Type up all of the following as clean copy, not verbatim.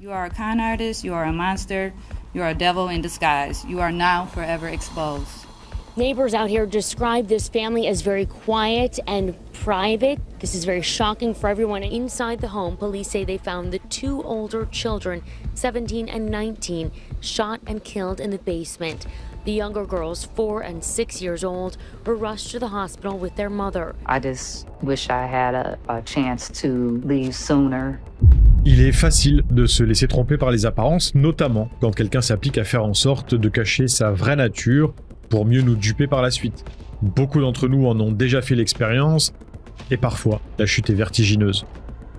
You are a con artist, you are a monster, you are a devil in disguise. You are now forever exposed. Neighbors out here describe this family as very quiet and private. This is very shocking for everyone. Inside the home, police say they found the two older children, 17 and 19, shot and killed in the basement. The younger girls, 4 and 6 years old, were rushed to the hospital with their mother. I just wish I had a chance to leave sooner. Il est facile de se laisser tromper par les apparences, notamment quand quelqu'un s'applique à faire en sorte de cacher sa vraie nature pour mieux nous duper par la suite. Beaucoup d'entre nous en ont déjà fait l'expérience, et parfois, la chute est vertigineuse.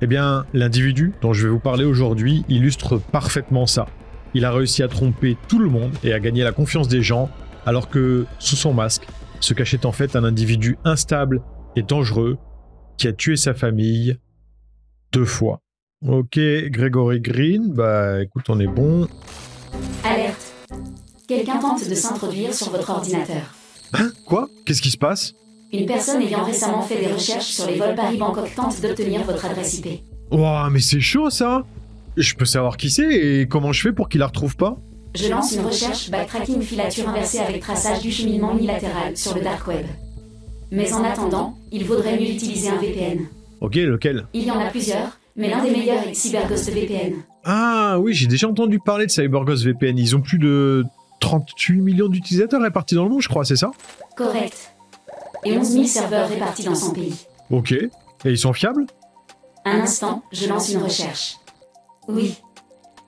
Eh bien, l'individu dont je vais vous parler aujourd'hui illustre parfaitement ça. Il a réussi à tromper tout le monde et à gagner la confiance des gens, alors que, sous son masque, se cachait en fait un individu instable et dangereux qui a tué sa famille 2 fois. Ok, Gregory Green, bah écoute, on est bon. Alerte. Quelqu'un tente de s'introduire sur votre ordinateur. Hein? Quoi? Qu'est-ce qui se passe? Une personne ayant récemment fait des recherches sur les vols Paris-Bangkok tente d'obtenir votre adresse IP. Ouah, mais c'est chaud ça! Je peux savoir qui c'est et comment je fais pour qu'il la retrouve pas? Je lance une recherche backtracking filature inversée avec traçage du cheminement unilatéral sur le dark web. Mais en attendant, il vaudrait mieux utiliser un VPN. Ok, lequel? Il y en a plusieurs, mais l'un des meilleurs est CyberGhost VPN. Ah oui, j'ai déjà entendu parler de CyberGhost VPN. Ils ont plus de 38 millions d'utilisateurs répartis dans le monde, je crois, c'est ça? Correct. Et 11 000 serveurs répartis dans 100 pays. Ok. Et ils sont fiables? Un instant, je lance une recherche. Oui.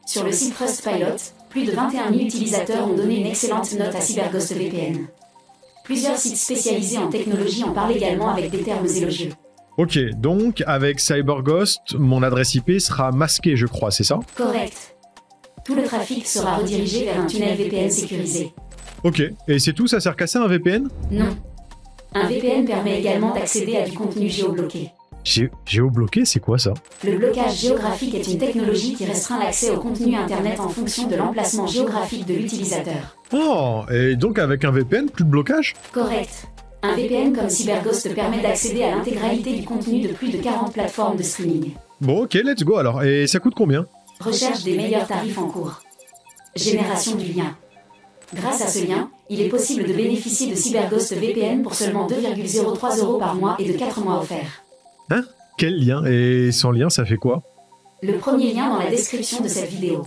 Sur le site Trustpilot, plus de 21 000 utilisateurs ont donné une excellente note à CyberGhost VPN. Plusieurs sites spécialisés en technologie en parlent également avec des termes élogieux. Ok, donc avec CyberGhost, mon adresse IP sera masquée, je crois, c'est ça? Correct. Tout le trafic sera redirigé vers un tunnel VPN sécurisé. Ok, et c'est tout, ça sert qu'à ça un VPN? Non. Un VPN permet également d'accéder à du contenu géobloqué. Géobloqué, c'est quoi ça? Le blocage géographique est une technologie qui restreint l'accès au contenu internet en fonction de l'emplacement géographique de l'utilisateur. Oh, et donc avec un VPN, plus de blocage? Correct. Un VPN comme CyberGhost permet d'accéder à l'intégralité du contenu de plus de 40 plateformes de streaming. Bon, ok, let's go alors. Et ça coûte combien? Recherche des meilleurs tarifs en cours. Génération du lien. Grâce à ce lien, il est possible de bénéficier de CyberGhost VPN pour seulement 2,03 € par mois et de 4 mois offerts. Hein? Quel lien? Et sans lien, ça fait quoi? Le premier lien dans la description de cette vidéo.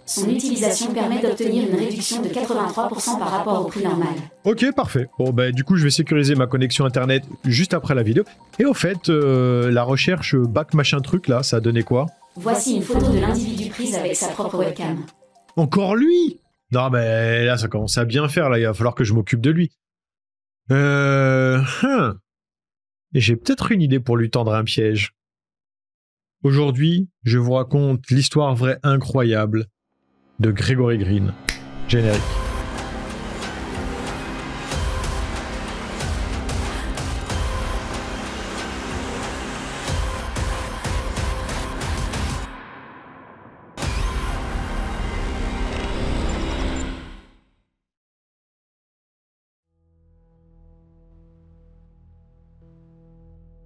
Son utilisation permet d'obtenir une réduction de 83% par rapport au prix normal. Ok, parfait. Bon, bah du coup, je vais sécuriser ma connexion internet juste après la vidéo. Et au fait, la recherche back machin truc là, ça a donné quoi? Voici une photo de l'individu prise avec sa propre webcam. Encore lui? Non, mais là, ça commence à bien faire, là. Il va falloir que je m'occupe de lui. J'ai peut-être une idée pour lui tendre un piège. Aujourd'hui, je vous raconte l'histoire vraie incroyable de Gregory Green. Générique.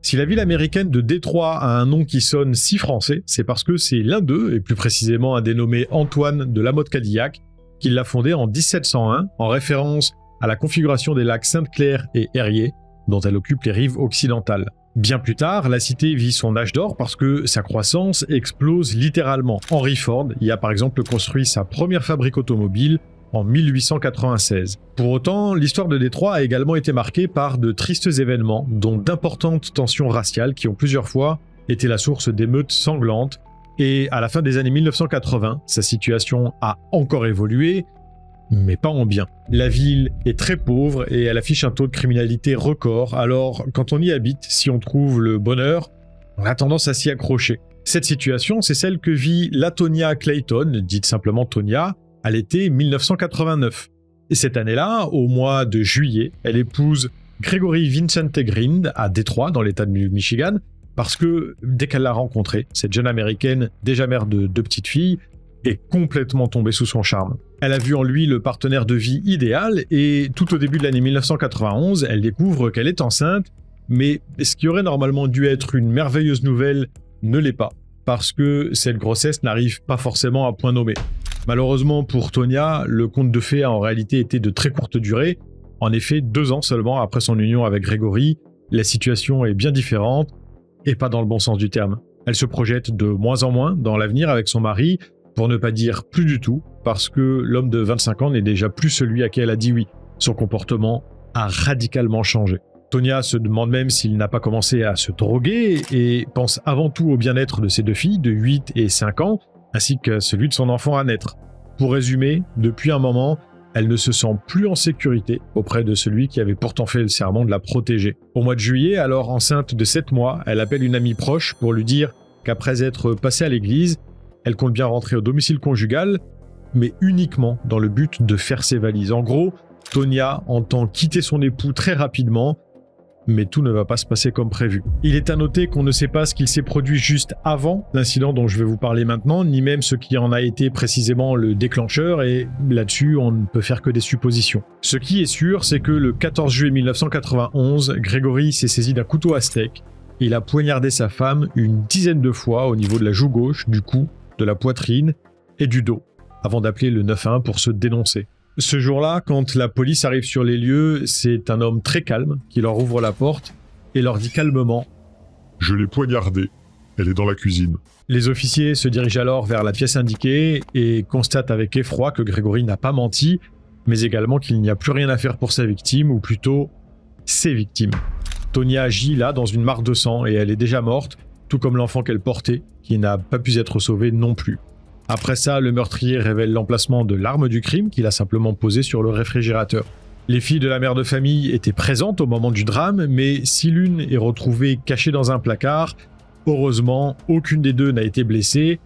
Si la ville américaine de Détroit a un nom qui sonne si français, c'est parce que c'est l'un d'eux, et plus précisément un dénommé Antoine de Lamotte-Cadillac, qui l'a fondé en 1701, en référence à la configuration des lacs Sainte-Claire et Erie, dont elle occupe les rives occidentales. Bien plus tard, la cité vit son âge d'or parce que sa croissance explose littéralement. Henry Ford y a par exemple construit sa première fabrique automobile en 1896. Pour autant, l'histoire de Détroit a également été marquée par de tristes événements, dont d'importantes tensions raciales qui ont plusieurs fois été la source d'émeutes sanglantes, et à la fin des années 1980, sa situation a encore évolué, mais pas en bien. La ville est très pauvre et elle affiche un taux de criminalité record, alors quand on y habite, si on trouve le bonheur, on a tendance à s'y accrocher. Cette situation, c'est celle que vit Latonia Clayton, dite simplement Tonya, à l'été 1989. Et cette année-là, au mois de juillet, elle épouse Gregory Vincent Green à Détroit, dans l'état du Michigan, parce que dès qu'elle l'a rencontré, cette jeune américaine, déjà mère de 2 petites filles, est complètement tombée sous son charme. Elle a vu en lui le partenaire de vie idéal et tout au début de l'année 1991, elle découvre qu'elle est enceinte, mais ce qui aurait normalement dû être une merveilleuse nouvelle ne l'est pas. parce que cette grossesse n'arrive pas forcément à point nommé. Malheureusement pour Tonia, le conte de fées a en réalité été de très courte durée. En effet, 2 ans seulement après son union avec Grégory, la situation est bien différente et pas dans le bon sens du terme. Elle se projette de moins en moins dans l'avenir avec son mari, pour ne pas dire plus du tout, parce que l'homme de 25 ans n'est déjà plus celui à qui elle a dit oui. Son comportement a radicalement changé. Tonia se demande même s'il n'a pas commencé à se droguer et pense avant tout au bien-être de ses 2 filles de 8 et 5 ans, ainsi que celui de son enfant à naître. Pour résumer, depuis un moment, elle ne se sent plus en sécurité auprès de celui qui avait pourtant fait le serment de la protéger. Au mois de juillet, alors enceinte de 7 mois, elle appelle une amie proche pour lui dire qu'après être passée à l'église, elle compte bien rentrer au domicile conjugal, mais uniquement dans le but de faire ses valises. En gros, Tonia entend quitter son époux très rapidement, mais tout ne va pas se passer comme prévu. Il est à noter qu'on ne sait pas ce qu'il s'est produit juste avant l'incident dont je vais vous parler maintenant, ni même ce qui en a été précisément le déclencheur, et là-dessus, on ne peut faire que des suppositions. Ce qui est sûr, c'est que le 14 juillet 1991, Grégory s'est saisi d'un couteau à steak, et il a poignardé sa femme une dizaine de fois au niveau de la joue gauche, du cou, de la poitrine et du dos, avant d'appeler le 911 pour se dénoncer. Ce jour-là, quand la police arrive sur les lieux, c'est un homme très calme qui leur ouvre la porte et leur dit calmement « Je l'ai poignardée, elle est dans la cuisine ». Les officiers se dirigent alors vers la pièce indiquée et constatent avec effroi que Grégory n'a pas menti, mais également qu'il n'y a plus rien à faire pour sa victime, ou plutôt ses victimes. Tonia agit là dans une mare de sang et elle est déjà morte, tout comme l'enfant qu'elle portait, qui n'a pas pu être sauvé non plus. Après ça, le meurtrier révèle l'emplacement de l'arme du crime qu'il a simplement posée sur le réfrigérateur. Les filles de la mère de famille étaient présentes au moment du drame, mais si l'une est retrouvée cachée dans un placard, heureusement, aucune des 2 n'a été blessée,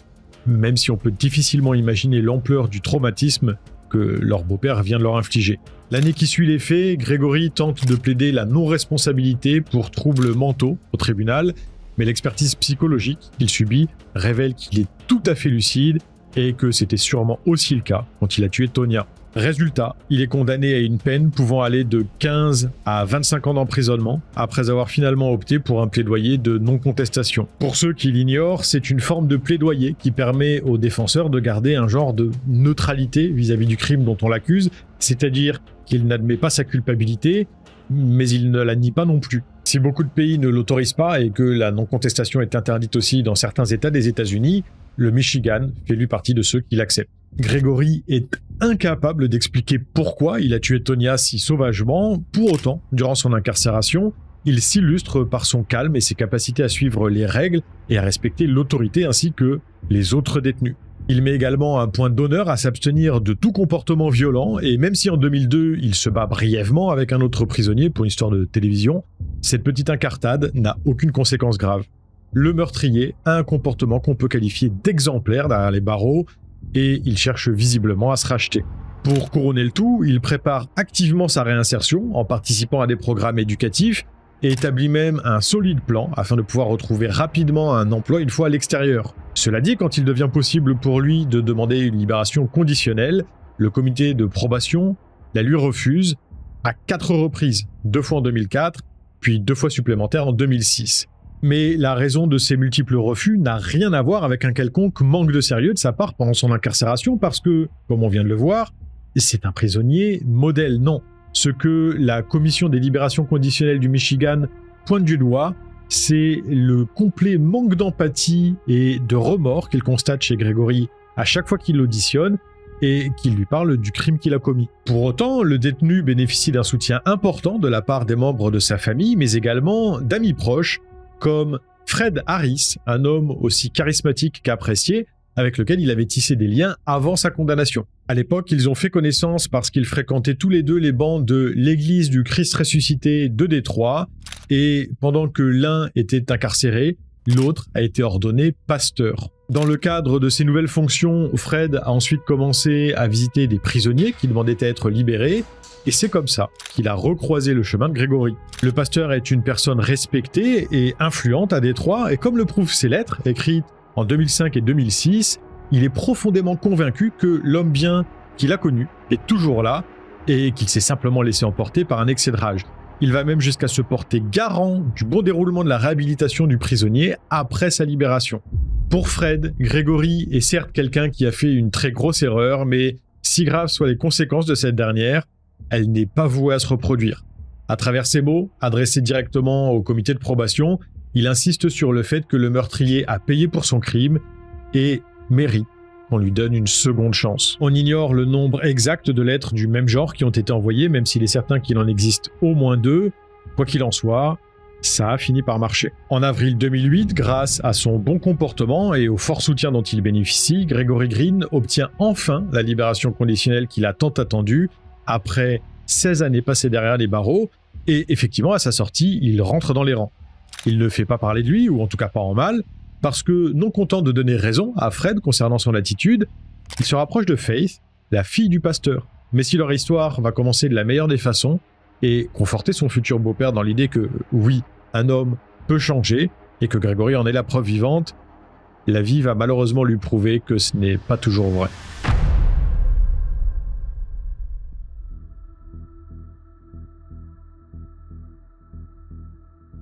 même si on peut difficilement imaginer l'ampleur du traumatisme que leur beau-père vient de leur infliger. L'année qui suit les faits, Grégory tente de plaider la non-responsabilité pour troubles mentaux au tribunal, mais l'expertise psychologique qu'il subit révèle qu'il est tout à fait lucide et que c'était sûrement aussi le cas quand il a tué Tonia. Résultat, il est condamné à une peine pouvant aller de 15 à 25 ans d'emprisonnement après avoir finalement opté pour un plaidoyer de non-contestation. Pour ceux qui l'ignorent, c'est une forme de plaidoyer qui permet aux défenseurs de garder un genre de neutralité vis-à-vis du crime dont on l'accuse, c'est-à-dire qu'il n'admet pas sa culpabilité, mais il ne la nie pas non plus. Si beaucoup de pays ne l'autorisent pas et que la non-contestation est interdite aussi dans certains États des États-Unis, le Michigan fait lui partie de ceux qui l'acceptent. Grégory est incapable d'expliquer pourquoi il a tué Tonia si sauvagement. Pour autant, durant son incarcération, il s'illustre par son calme et ses capacités à suivre les règles et à respecter l'autorité ainsi que les autres détenus. Il met également un point d'honneur à s'abstenir de tout comportement violent, et même si en 2002, il se bat brièvement avec un autre prisonnier pour une histoire de télévision, cette petite incartade n'a aucune conséquence grave. Le meurtrier a un comportement qu'on peut qualifier d'exemplaire derrière les barreaux, et il cherche visiblement à se racheter. Pour couronner le tout, il prépare activement sa réinsertion en participant à des programmes éducatifs, et établit même un solide plan afin de pouvoir retrouver rapidement un emploi une fois à l'extérieur. Cela dit, quand il devient possible pour lui de demander une libération conditionnelle, le comité de probation la lui refuse à 4 reprises, 2 fois en 2004, puis 2 fois supplémentaires en 2006. Mais la raison de ces multiples refus n'a rien à voir avec un quelconque manque de sérieux de sa part pendant son incarcération parce que, comme on vient de le voir, c'est un prisonnier modèle, non. Ce que la Commission des libérations conditionnelles du Michigan pointe du doigt, c'est le complet manque d'empathie et de remords qu'il constate chez Grégory à chaque fois qu'il l'auditionne et qu'il lui parle du crime qu'il a commis. Pour autant, le détenu bénéficie d'un soutien important de la part des membres de sa famille, mais également d'amis proches, comme Fred Harris, un homme aussi charismatique qu'apprécié, avec lequel il avait tissé des liens avant sa condamnation. À l'époque, ils ont fait connaissance parce qu'ils fréquentaient tous les 2 les bancs de l'Église du Christ ressuscité de Détroit, et pendant que l'un était incarcéré, l'autre a été ordonné pasteur. Dans le cadre de ses nouvelles fonctions, Fred a ensuite commencé à visiter des prisonniers qui demandaient à être libérés, et c'est comme ça qu'il a recroisé le chemin de Grégory. Le pasteur est une personne respectée et influente à Détroit, et comme le prouvent ses lettres, écrites en 2005 et 2006, il est profondément convaincu que l'homme bien qu'il a connu est toujours là et qu'il s'est simplement laissé emporter par un excès de rage. Il va même jusqu'à se porter garant du bon déroulement de la réhabilitation du prisonnier après sa libération. Pour Fred, Gregory est certes quelqu'un qui a fait une très grosse erreur, mais si graves soient les conséquences de cette dernière, elle n'est pas vouée à se reproduire. À travers ses mots, adressés directement au comité de probation, il insiste sur le fait que le meurtrier a payé pour son crime et mérite qu'on lui donne une seconde chance. On ignore le nombre exact de lettres du même genre qui ont été envoyées, même s'il est certain qu'il en existe au moins 2. Quoi qu'il en soit, ça a fini par marcher. En avril 2008, grâce à son bon comportement et au fort soutien dont il bénéficie, Gregory Green obtient enfin la libération conditionnelle qu'il a tant attendue après 16 années passées derrière les barreaux, et effectivement, à sa sortie, il rentre dans les rangs. Il ne fait pas parler de lui, ou en tout cas pas en mal, parce que, non content de donner raison à Fred concernant son attitude, il se rapproche de Faith, la fille du pasteur. Mais si leur histoire va commencer de la meilleure des façons, et conforter son futur beau-père dans l'idée que, oui, un homme peut changer, et que Gregory en est la preuve vivante, la vie va malheureusement lui prouver que ce n'est pas toujours vrai.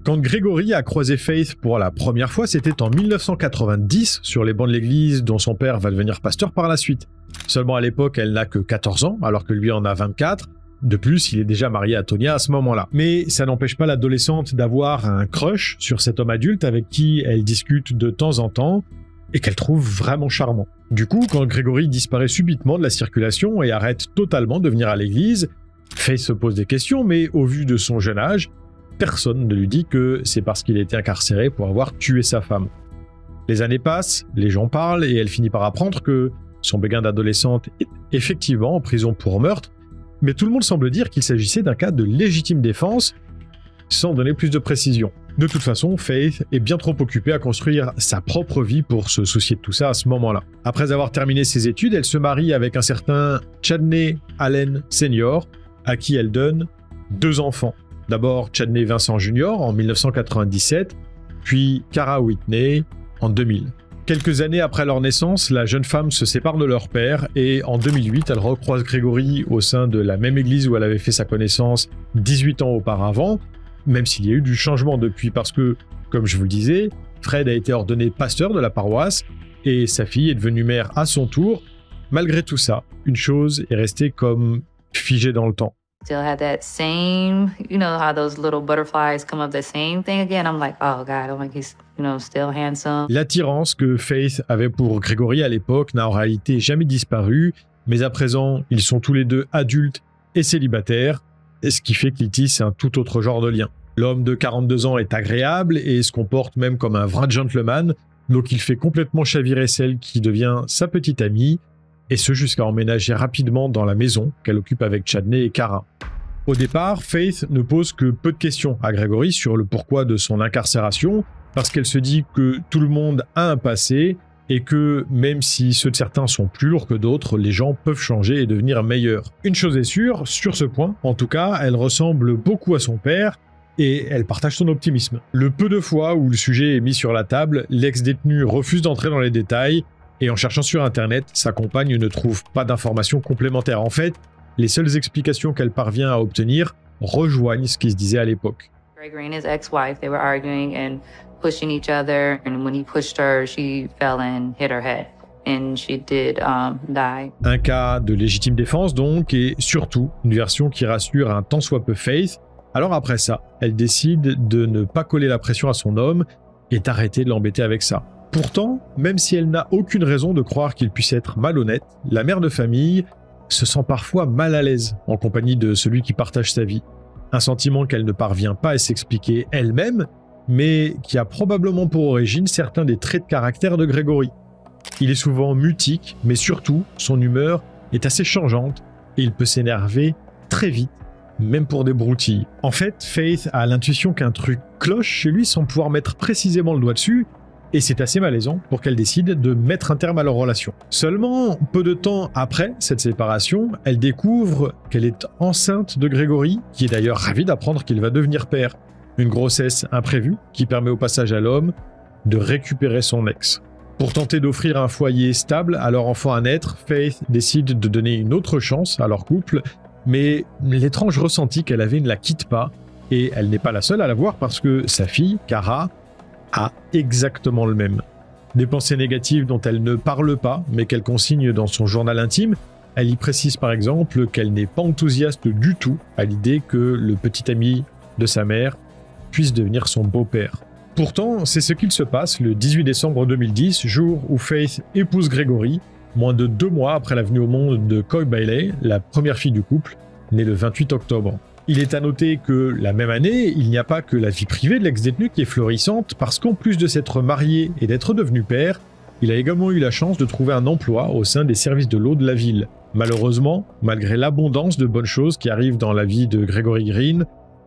Quand Gregory a croisé Faith pour la première fois, c'était en 1990 sur les bancs de l'église dont son père va devenir pasteur par la suite. Seulement à l'époque, elle n'a que 14 ans, alors que lui en a 24. De plus, il est déjà marié à Tonya à ce moment-là. Mais ça n'empêche pas l'adolescente d'avoir un crush sur cet homme adulte avec qui elle discute de temps en temps et qu'elle trouve vraiment charmant. Du coup, quand Gregory disparaît subitement de la circulation et arrête totalement de venir à l'église, Faith se pose des questions, mais au vu de son jeune âge, personne ne lui dit que c'est parce qu'il a été incarcéré pour avoir tué sa femme. Les années passent, les gens parlent et elle finit par apprendre que son béguin d'adolescente est effectivement en prison pour meurtre, mais tout le monde semble dire qu'il s'agissait d'un cas de légitime défense, sans donner plus de précision. De toute façon, Faith est bien trop occupée à construire sa propre vie pour se soucier de tout ça à ce moment-là. Après avoir terminé ses études, elle se marie avec un certain Chadney Allen Sr., à qui elle donne 2 enfants. D'abord Chadney Vincent Jr. en 1997, puis Cara Whitney en 2000. Quelques années après leur naissance, la jeune femme se sépare de leur père et en 2008, elle recroise Gregory au sein de la même église où elle avait fait sa connaissance 18 ans auparavant, même s'il y a eu du changement depuis parce que, comme je vous le disais, Fred a été ordonné pasteur de la paroisse et sa fille est devenue mère à son tour. Malgré tout ça, une chose est restée comme figée dans le temps. Still had that same, you know how those little butterflies come up, the same thing again. I'm like, oh God, I'm like, he's, still handsome. L'attirance que Faith avait pour Gregory à l'époque n'a en réalité jamais disparu, mais à présent, ils sont tous les deux adultes et célibataires, ce qui fait qu'ils tissent un tout autre genre de lien. L'homme de 42 ans est agréable et se comporte même comme un vrai gentleman, donc il fait complètement chavirer celle qui devient sa petite amie, et ce jusqu'à emménager rapidement dans la maison qu'elle occupe avec Chadney et Cara. Au départ, Faith ne pose que peu de questions à Gregory sur le pourquoi de son incarcération, parce qu'elle se dit que tout le monde a un passé et que même si ceux de certains sont plus lourds que d'autres, les gens peuvent changer et devenir meilleurs. Une chose est sûre, sur ce point, en tout cas, elle ressemble beaucoup à son père et elle partage son optimisme. Le peu de fois où le sujet est mis sur la table, l'ex-détenu refuse d'entrer dans les détails et en cherchant sur internet, sa compagne ne trouve pas d'informations complémentaires. En fait, les seules explications qu'elle parvient à obtenir rejoignent ce qui se disait à l'époque. Gregory and his ex-wife, they were arguing and pushing each other, and when he pushed her, she fell and hit her head, and she did die. Un cas de légitime défense donc, et surtout une version qui rassure un tant soit peu Faith. Alors après ça, elle décide de ne pas coller la pression à son homme et d'arrêter de l'embêter avec ça. Pourtant, même si elle n'a aucune raison de croire qu'il puisse être malhonnête, la mère de famille se sent parfois mal à l'aise en compagnie de celui qui partage sa vie. Un sentiment qu'elle ne parvient pas à s'expliquer elle-même, mais qui a probablement pour origine certains des traits de caractère de Gregory. Il est souvent mutique, mais surtout, son humeur est assez changeante et il peut s'énerver très vite, même pour des broutilles. En fait, Faith a l'intuition qu'un truc cloche chez lui sans pouvoir mettre précisément le doigt dessus, et c'est assez malaisant pour qu'elle décide de mettre un terme à leur relation. Seulement, peu de temps après cette séparation, elle découvre qu'elle est enceinte de Gregory, qui est d'ailleurs ravi d'apprendre qu'il va devenir père. Une grossesse imprévue qui permet au passage à l'homme de récupérer son ex. Pour tenter d'offrir un foyer stable à leur enfant à naître, Faith décide de donner une autre chance à leur couple, mais l'étrange ressenti qu'elle avait ne la quitte pas, et elle n'est pas la seule à l'avoir parce que sa fille, Cara, a exactement le même. Des pensées négatives dont elle ne parle pas, mais qu'elle consigne dans son journal intime. Elle y précise par exemple qu'elle n'est pas enthousiaste du tout à l'idée que le petit ami de sa mère puisse devenir son beau-père. Pourtant, c'est ce qu'il se passe le 18 décembre 2010, jour où Faith épouse Gregory, moins de 2 mois après la venue au monde de Coy Bailey, la première fille du couple, née le 28 octobre. Il est à noter que la même année, il n'y a pas que la vie privée de l'ex-détenu qui est florissante, parce qu'en plus de s'être marié et d'être devenu père, il a également eu la chance de trouver un emploi au sein des services de l'eau de la ville. Malheureusement, malgré l'abondance de bonnes choses qui arrivent dans la vie de Gregory Green,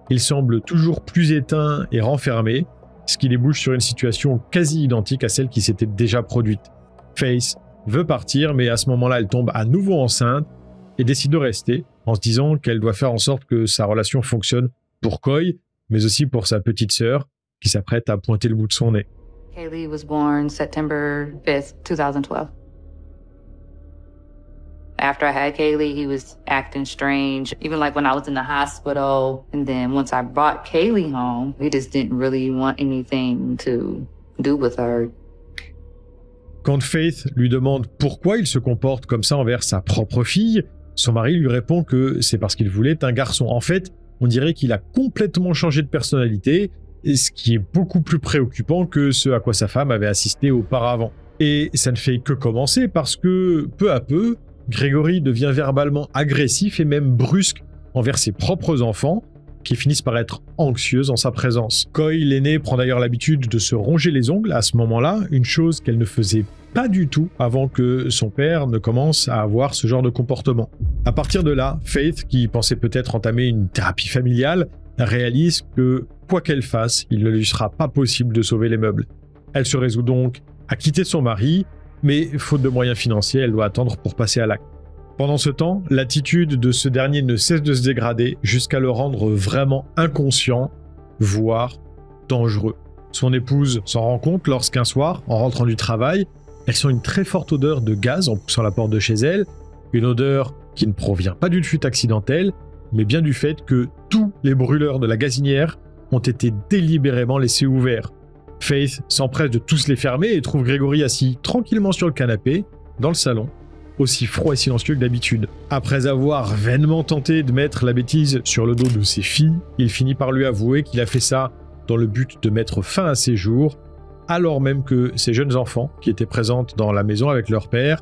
il semble toujours plus éteint et renfermé, ce qui débouche sur une situation quasi identique à celle qui s'était déjà produite. Faith veut partir, mais à ce moment-là, elle tombe à nouveau enceinte et décide de rester, en se disant qu'elle doit faire en sorte que sa relation fonctionne pour Coy, mais aussi pour sa petite sœur, qui s'apprête à pointer le bout de son nez. Kaylee was born September 5th, 2012. After I had Kaylee, he was acting strange, even like when I was in the hospital. And then once I brought Kaylee home, he just didn't really want anything to do with her. Quand Faith lui demande pourquoi il se comporte comme ça envers sa propre fille, son mari lui répond que c'est parce qu'il voulait un garçon. En fait, on dirait qu'il a complètement changé de personnalité, ce qui est beaucoup plus préoccupant que ce à quoi sa femme avait assisté auparavant. Et ça ne fait que commencer parce que, peu à peu, Gregory devient verbalement agressif et même brusque envers ses propres enfants, qui finissent par être anxieuses en sa présence. Coy, l'aînée, prend d'ailleurs l'habitude de se ronger les ongles à ce moment-là, une chose qu'elle ne faisait pas du tout avant que son père ne commence à avoir ce genre de comportement. À partir de là, Faith, qui pensait peut-être entamer une thérapie familiale, réalise que, quoi qu'elle fasse, il ne lui sera pas possible de sauver les meubles. Elle se résout donc à quitter son mari, mais faute de moyens financiers, elle doit attendre pour passer à l'acte. Pendant ce temps, l'attitude de ce dernier ne cesse de se dégrader jusqu'à le rendre vraiment inconscient, voire dangereux. Son épouse s'en rend compte lorsqu'un soir, en rentrant du travail, elle sent une très forte odeur de gaz en poussant la porte de chez elle, une odeur qui ne provient pas d'une fuite accidentelle, mais bien du fait que tous les brûleurs de la gazinière ont été délibérément laissés ouverts. Faith s'empresse de tous les fermer et trouve Gregory assis tranquillement sur le canapé, dans le salon, aussi froid et silencieux que d'habitude. Après avoir vainement tenté de mettre la bêtise sur le dos de ses filles, il finit par lui avouer qu'il a fait ça dans le but de mettre fin à ses jours, alors même que ses jeunes enfants, qui étaient présentes dans la maison avec leur père,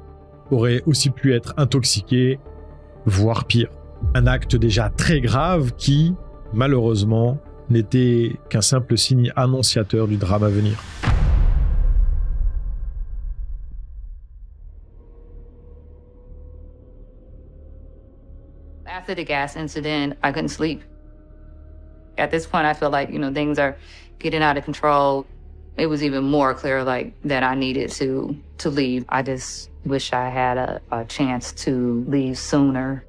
auraient aussi pu être intoxiqués, voire pire. Un acte déjà très grave qui, malheureusement, n'était qu'un simple signe annonciateur du drame à venir. After the gas incident, I couldn't sleep. At this point, I feel like, things are getting out of control. It was even more clear, that I needed to leave. I just wish I had a chance to leave sooner.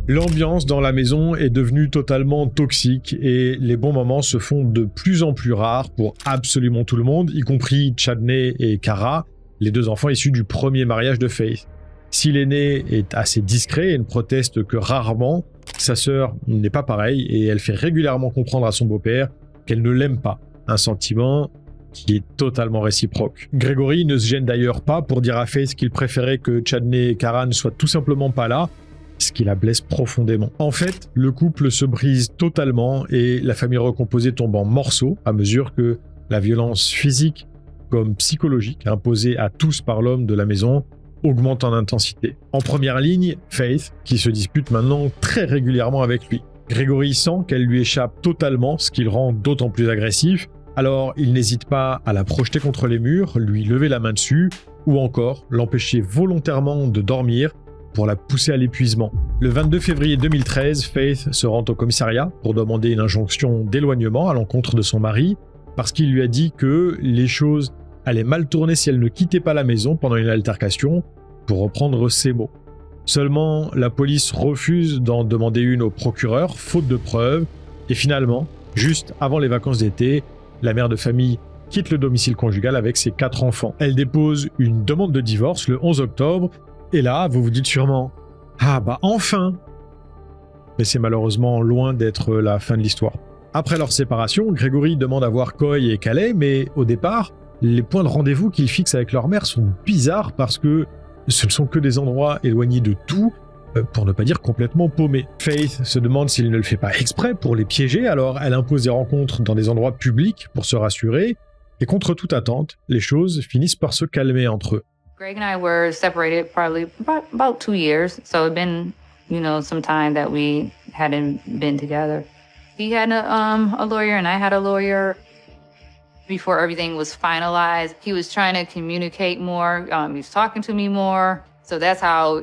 L'ambiance dans la maison est devenue totalement toxique et les bons moments se font de plus en plus rares pour absolument tout le monde, y compris Chadney et Cara, les 2 enfants issus du premier mariage de Faith. Si l'aîné est assez discret et ne proteste que rarement, sa sœur n'est pas pareille et elle fait régulièrement comprendre à son beau-père qu'elle ne l'aime pas, un sentiment qui est totalement réciproque. Gregory ne se gêne d'ailleurs pas pour dire à Faith qu'il préférait que Chadney et Cara ne soient tout simplement pas là, ce qui la blesse profondément. En fait, le couple se brise totalement et la famille recomposée tombe en morceaux à mesure que la violence physique comme psychologique imposée à tous par l'homme de la maison augmente en intensité. En première ligne, Faith, qui se dispute maintenant très régulièrement avec lui. Gregory sent qu'elle lui échappe totalement, ce qui le rend d'autant plus agressif, alors il n'hésite pas à la projeter contre les murs, lui lever la main dessus, ou encore l'empêcher volontairement de dormir pour la pousser à l'épuisement. Le 22 février 2013, Faith se rend au commissariat pour demander une injonction d'éloignement à l'encontre de son mari, parce qu'il lui a dit que les choses allaient mal tourner si elle ne quittait pas la maison pendant une altercation, pour reprendre ses mots. Seulement, la police refuse d'en demander une au procureur, faute de preuves, et finalement, juste avant les vacances d'été, la mère de famille quitte le domicile conjugal avec ses 4 enfants. Elle dépose une demande de divorce le 11 octobre, et là, vous vous dites sûrement « Ah bah enfin !» Mais c'est malheureusement loin d'être la fin de l'histoire. Après leur séparation, Gregory demande à voir Coy et Calais, mais au départ, les points de rendez-vous qu'ils fixent avec leur mère sont bizarres parce que ce ne sont que des endroits éloignés de tout, pour ne pas dire complètement paumés. Faith se demande s'il ne le fait pas exprès pour les piéger, alors elle impose des rencontres dans des endroits publics pour se rassurer, et contre toute attente, les choses finissent par se calmer entre eux. Greg and I were separated probably about 2 years, so it'd been, some time that we hadn't been together. He had a lawyer and I had a lawyer. Before everything was finalized, he was trying to communicate more. He was talking to me more. So that's how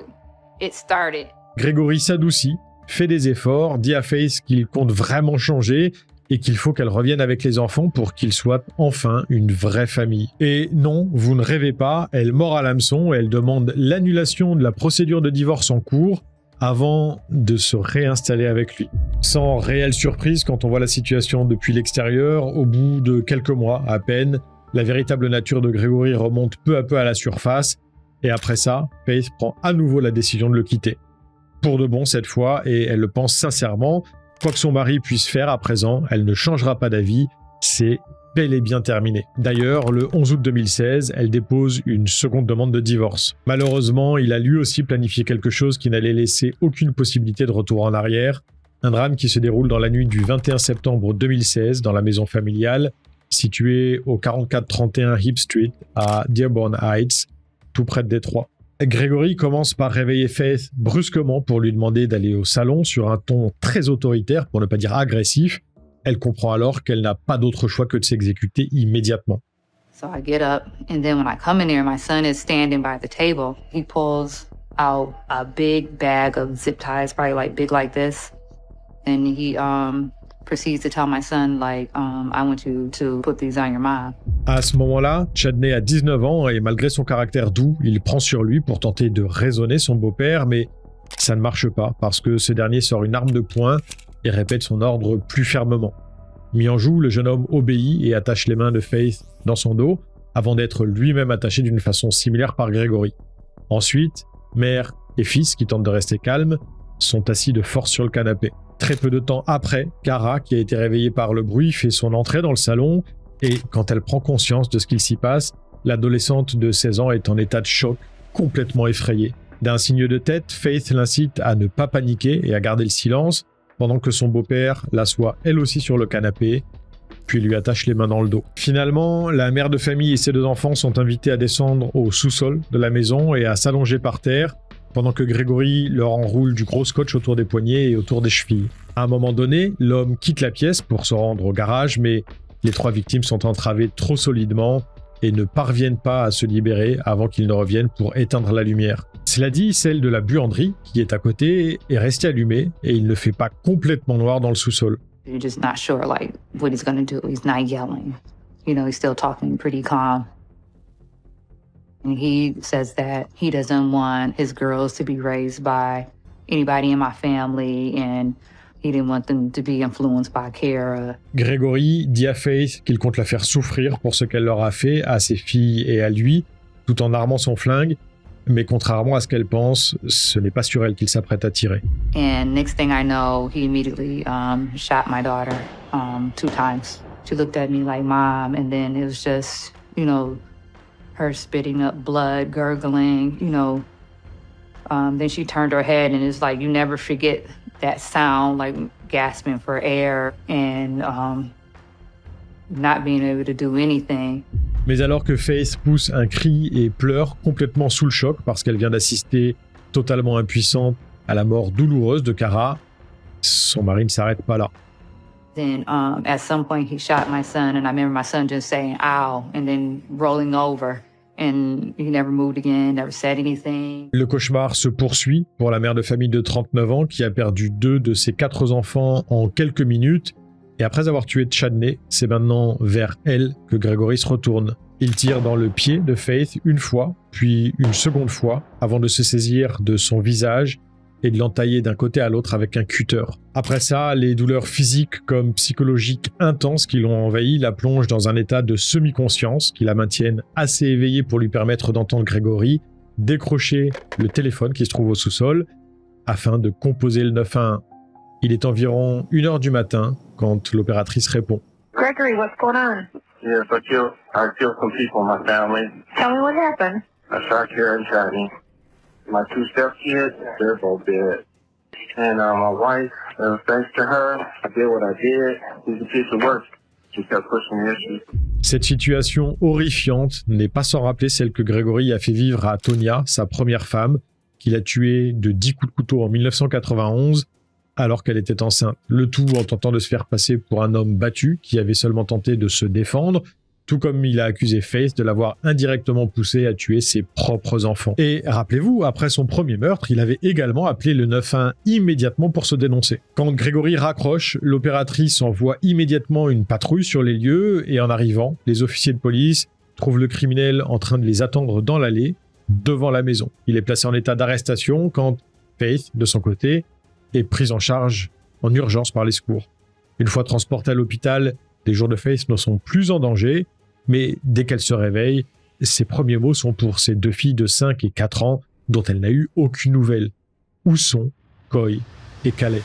it started. Grégory s'adoucit, fait des efforts, dit à Faith qu'il compte vraiment changer et qu'il faut qu'elle revienne avec les enfants pour qu'ils soient enfin une vraie famille. Et non, vous ne rêvez pas, elle mord à l'hameçon et elle demande l'annulation de la procédure de divorce en cours avant de se réinstaller avec lui. Sans réelle surprise quand on voit la situation depuis l'extérieur, au bout de quelques mois à peine, la véritable nature de Grégory remonte peu à peu à la surface, et après ça, Faith prend à nouveau la décision de le quitter. Pour de bon cette fois, et elle le pense sincèrement, quoi que son mari puisse faire à présent, elle ne changera pas d'avis, c'est bel et bien terminé. D'ailleurs, le 11 août 2016, elle dépose une seconde demande de divorce. Malheureusement, il a lui aussi planifié quelque chose qui n'allait laisser aucune possibilité de retour en arrière. Un drame qui se déroule dans la nuit du 21 septembre 2016 dans la maison familiale, située au 4431 Heap Street à Dearborn Heights, tout près de Détroit. Grégory commence par réveiller Faith brusquement pour lui demander d'aller au salon sur un ton très autoritaire, pour ne pas dire agressif. Elle comprend alors qu'elle n'a pas d'autre choix que de s'exécuter immédiatement. So I get up, and then when I come in here, my son is standing by the table. He pulls out a big bag of zip ties, probably like big like this. And he proceeds to tell my son, I want you to put these on your mom. À ce moment-là, Chadney a 19 ans et malgré son caractère doux, il prend sur lui pour tenter de raisonner son beau-père, mais ça ne marche pas parce que ce dernier sort une arme de poing et répète son ordre plus fermement. Mis en joue, le jeune homme obéit et attache les mains de Faith dans son dos, avant d'être lui-même attaché d'une façon similaire par Grégory. Ensuite, mère et fils, qui tentent de rester calmes, sont assis de force sur le canapé. Très peu de temps après, Cara, qui a été réveillée par le bruit, fait son entrée dans le salon, et quand elle prend conscience de ce qu'il s'y passe, l'adolescente de 16 ans est en état de choc, complètement effrayée. D'un signe de tête, Faith l'incite à ne pas paniquer et à garder le silence, pendant que son beau-père l'assoit elle aussi sur le canapé, puis lui attache les mains dans le dos. Finalement, la mère de famille et ses 2 enfants sont invités à descendre au sous-sol de la maison et à s'allonger par terre, pendant que Grégory leur enroule du gros scotch autour des poignets et autour des chevilles. À un moment donné, l'homme quitte la pièce pour se rendre au garage, mais les 3 victimes sont entravées trop solidement et ne parviennent pas à se libérer avant qu'ils ne reviennent pour éteindre la lumière. Cela dit, celle de la buanderie, qui est à côté, est restée allumée et il ne fait pas complètement noir dans le sous-sol. You're just not sure, what he's gonna do. He's not yelling. He's still talking pretty calm. And he says that he doesn't want his girls to be raised by anybody in my family, and he didn't want them to be influenced by Kara. Grégory dit à Faith qu'il compte la faire souffrir pour ce qu'elle leur a fait à ses filles et à lui, tout en armant son flingue, mais contrairement à ce qu'elle pense, ce n'est pas sur elle qu'il s'apprête à tirer. And next thing I know, he immediately shot my daughter 2 times. She looked at me like, Mom, and then it was just, her spitting up blood, gurgling, then she turned her head and it's like, you never forget that sound, like gasping for air and not being able to do anything. Mais alors que Faith pousse un cri et pleure complètement sous le choc parce qu'elle vient d'assister totalement impuissante à la mort douloureuse de Cara, son mari ne s'arrête pas là. Then at some point he shot my son and I remember my son just saying, ow, and then rolling over. And he never moved again, never said anything. Le cauchemar se poursuit pour la mère de famille de 39 ans qui a perdu 2 de ses 4 enfants en quelques minutes. Et après avoir tué Chadney, c'est maintenant vers elle que Grégory se retourne. Il tire dans le pied de Faith une fois, puis une seconde fois, avant de se saisir de son visage et de l'entailler d'un côté à l'autre avec un cutter. Après ça, les douleurs physiques comme psychologiques intenses qui l'ont envahi la plongent dans un état de semi-conscience qui la maintiennent assez éveillée pour lui permettre d'entendre Grégory décrocher le téléphone qui se trouve au sous-sol afin de composer le 911. Il est environ 1h du matin quand l'opératrice répond. Gregory, what's going on? Yes, I killed some people in my family. Tell me what happened. I shot Kara and Chadney. My 2 stepkids, they're both dead. And my wife, thanks to her, I did what I did. She's a piece of work. She kept pushing the issue. Cette situation horrifiante n'est pas sans rappeler celle que Gregory a fait vivre à Tonya, sa première femme, qu'il a tuée de 10 coups de couteau en 1991 alors qu'elle était enceinte. Le tout en tentant de se faire passer pour un homme battu qui avait seulement tenté de se défendre, tout comme il a accusé Faith de l'avoir indirectement poussé à tuer ses propres enfants. Et rappelez-vous, après son premier meurtre, il avait également appelé le 911 immédiatement pour se dénoncer. Quand Gregory raccroche, l'opératrice envoie immédiatement une patrouille sur les lieux et en arrivant, les officiers de police trouvent le criminel en train de les attendre dans l'allée, devant la maison. Il est placé en état d'arrestation quand Faith, de son côté, est prise en charge en urgence par les secours. Une fois transportée à l'hôpital, les jours de Faith ne sont plus en danger, mais dès qu'elle se réveille, ses premiers mots sont pour ses 2 filles de 5 et 4 ans dont elle n'a eu aucune nouvelle. Où sont Coy et Calais?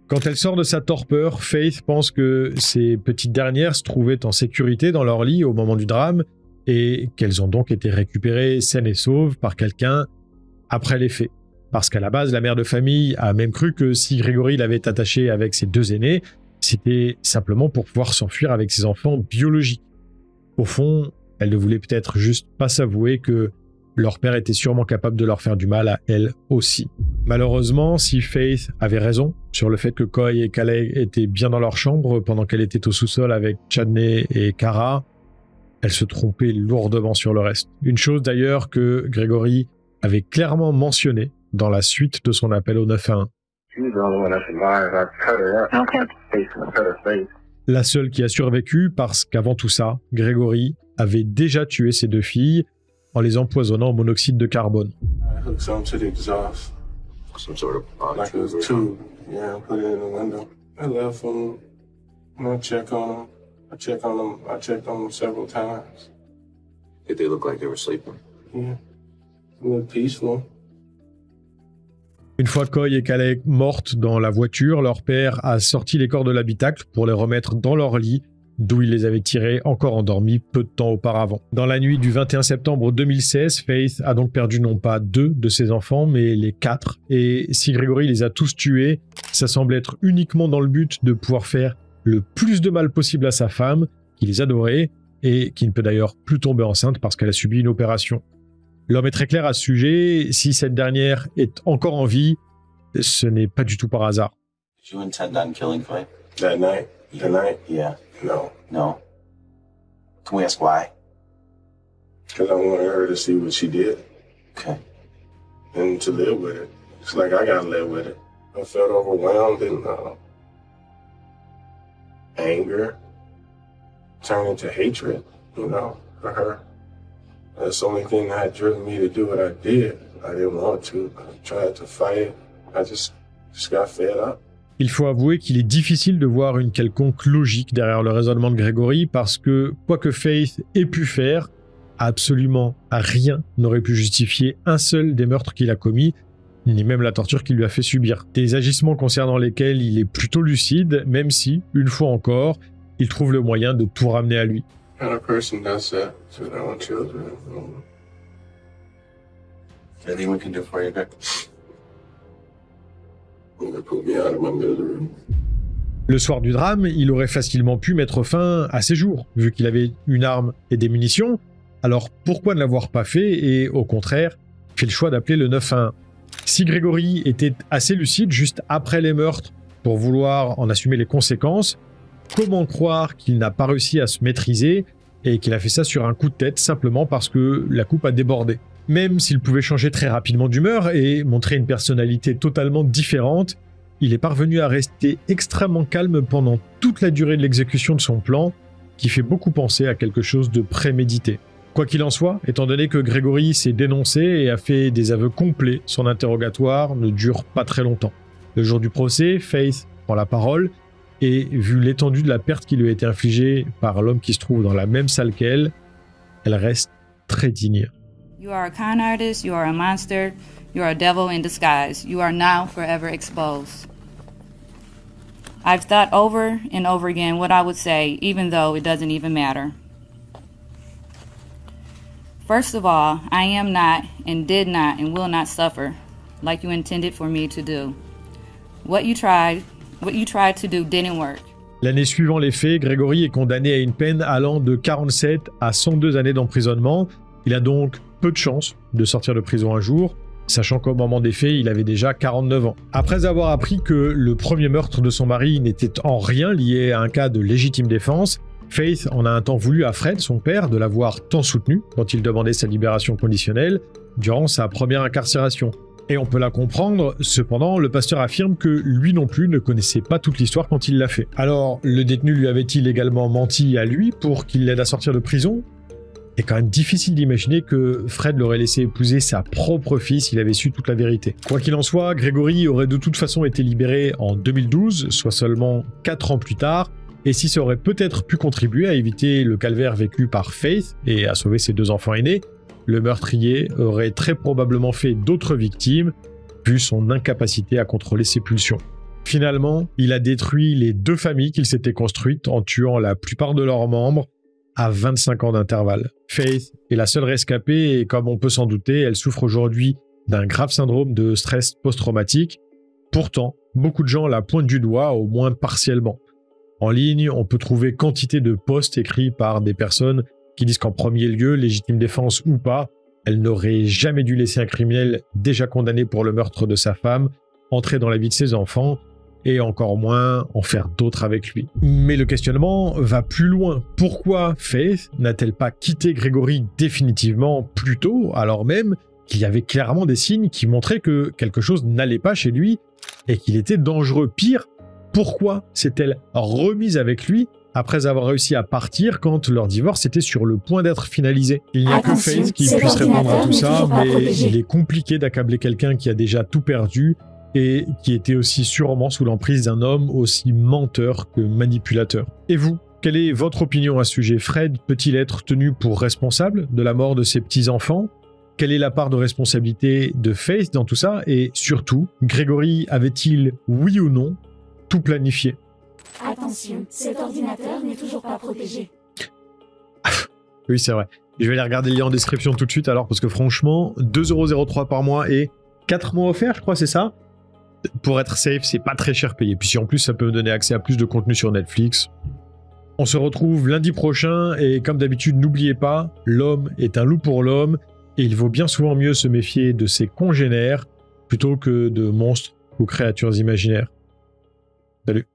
Quand elle sort de sa torpeur, Faith pense que ces petites dernières se trouvaient en sécurité dans leur lit au moment du drame et qu'elles ont donc été récupérées saines et sauves par quelqu'un après les faits. Parce qu'à la base, la mère de famille a même cru que si Gregory l'avait attachée avec ses 2 aînés, c'était simplement pour pouvoir s'enfuir avec ses enfants biologiques. Au fond, elle ne voulait peut-être juste pas s'avouer que leur père était sûrement capable de leur faire du mal à elle aussi. Malheureusement, si Faith avait raison sur le fait que Coy et Calais étaient bien dans leur chambre pendant qu'elle était au sous-sol avec Chadney et Kara, elle se trompait lourdement sur le reste. Une chose d'ailleurs que Gregory avait clairement mentionnée dans la suite de son appel au 911. La seule qui a survécu parce qu'avant tout ça, Gregory avait déjà tué ses 2 filles en les empoisonnant au monoxyde de carbone. I checked on them several times. Did they look like they were sleeping? Yeah. They look peaceful. Une fois Coy et Calais mortes dans la voiture, leur père a sorti les corps de l'habitacle pour les remettre dans leur lit, d'où il les avait tirés encore endormis peu de temps auparavant. Dans la nuit du 21 septembre 2016, Faith a donc perdu non pas 2 de ses enfants, mais les 4. Et si Gregory les a tous tués, ça semble être uniquement dans le but de pouvoir faire le plus de mal possible à sa femme, qui les adorait, et qui ne peut d'ailleurs plus tomber enceinte parce qu'elle a subi une opération. L'homme est très clair à ce sujet, si cette dernière est encore en vie, ce n'est pas du tout par hasard. Did you intend on killing Faith? That night? Tonight? Yeah. No. No? Can we ask why? Because I wanted her to see what she did. Okay. And to live with it. It's like I gotta live with it. I felt overwhelmed and anger turned into hatred, for her. That's the only thing that had driven me to do what I did. I didn't want to. I tried to fight. I just got fed up. Il faut avouer qu'il est difficile de voir une quelconque logique derrière le raisonnement de Gregory parce que, quoi que Faith ait pu faire, absolument rien n'aurait pu justifier un seul des meurtres qu'il a commis, ni même la torture qu'il lui a fait subir. Des agissements concernant lesquels il est plutôt lucide, même si, une fois encore, il trouve le moyen de tout ramener à lui. Anything we can do for you, Vic? Le soir du drame, il aurait facilement pu mettre fin à ses jours, vu qu'il avait une arme et des munitions. Alors pourquoi ne l'avoir pas fait et, au contraire, fait le choix d'appeler le 911 ? Si Gregory était assez lucide juste après les meurtres pour vouloir en assumer les conséquences, comment croire qu'il n'a pas réussi à se maîtriser et qu'il a fait ça sur un coup de tête simplement parce que la coupe a débordé ? Même s'il pouvait changer très rapidement d'humeur et montrer une personnalité totalement différente, il est parvenu à rester extrêmement calme pendant toute la durée de l'exécution de son plan, qui fait beaucoup penser à quelque chose de prémédité. Quoi qu'il en soit, étant donné que Gregory s'est dénoncé et a fait des aveux complets, son interrogatoire ne dure pas très longtemps. Le jour du procès, Faith prend la parole et, vu l'étendue de la perte qui lui a été infligée par l'homme qui se trouve dans la même salle qu'elle, elle reste très digne. You are a con artist, you are a monster, You are a devil in disguise. You are now forever exposed. I've thought over and over again what I would say, even though it doesn't even matter. First of all, I am not and did not and will not suffer like you intended for me to do. What you tried to do didn't work. L'année suivant les faits, Gregory est condamné à une peine allant de 47 à 102 années d'emprisonnement. Il a donc peu de chances de sortir de prison un jour, sachant qu'au moment des faits, il avait déjà 49 ans. Après avoir appris que le premier meurtre de son mari n'était en rien lié à un cas de légitime défense, Faith en a un temps voulu à Fred, son père, de l'avoir tant soutenu quand il demandait sa libération conditionnelle durant sa première incarcération. Et on peut la comprendre, cependant, le pasteur affirme que lui non plus ne connaissait pas toute l'histoire quand il l'a fait. Alors, le détenu lui avait-il également menti à lui pour qu'il l'aide à sortir de prison ? C'est quand même difficile d'imaginer que Fred l'aurait laissé épouser sa propre fille s'il avait su toute la vérité. Quoi qu'il en soit, Gregory aurait de toute façon été libéré en 2012, soit seulement 4 ans plus tard, et si ça aurait peut-être pu contribuer à éviter le calvaire vécu par Faith et à sauver ses 2 enfants aînés, le meurtrier aurait très probablement fait d'autres victimes, vu son incapacité à contrôler ses pulsions. Finalement, il a détruit les 2 familles qu'il s'était construites en tuant la plupart de leurs membres à 25 ans d'intervalle. Faith est la seule rescapée et comme on peut s'en douter, elle souffre aujourd'hui d'un grave syndrome de stress post-traumatique. Pourtant, beaucoup de gens la pointent du doigt, au moins partiellement. En ligne, on peut trouver quantité de posts écrits par des personnes qui disent qu'en premier lieu, légitime défense ou pas, elle n'aurait jamais dû laisser un criminel déjà condamné pour le meurtre de sa femme entrer dans la vie de ses enfants et encore moins en faire d'autres avec lui. Mais le questionnement va plus loin. Pourquoi Faith n'a-t-elle pas quitté Gregory définitivement plus tôt, alors même qu'il y avait clairement des signes qui montraient que quelque chose n'allait pas chez lui et qu'il était dangereux? Pire, pourquoi s'est-elle remise avec lui après avoir réussi à partir quand leur divorce était sur le point d'être finalisé? Il n'y a que Faith qui puisse répondre à tout ça, mais il est compliqué d'accabler quelqu'un qui a déjà tout perdu et qui était aussi sûrement sous l'emprise d'un homme aussi menteur que manipulateur. Et vous, quelle est votre opinion à ce sujet? Fred peut-il être tenu pour responsable de la mort de ses petits-enfants? Quelle est la part de responsabilité de Faith dans tout ça? Et surtout, Gregory avait-il, oui ou non, tout planifié? Attention, cet ordinateur n'est toujours pas protégé. Oui, c'est vrai. Je vais aller regarder le lien en description tout de suite alors, parce que franchement, 2,03€ par mois et 4 mois offerts, je crois, c'est ça? Pour être safe, c'est pas très cher payé. Puis si en plus ça peut me donner accès à plus de contenu sur Netflix. On se retrouve lundi prochain et comme d'habitude, n'oubliez pas, l'homme est un loup pour l'homme et il vaut bien souvent mieux se méfier de ses congénères plutôt que de monstres ou créatures imaginaires. Salut.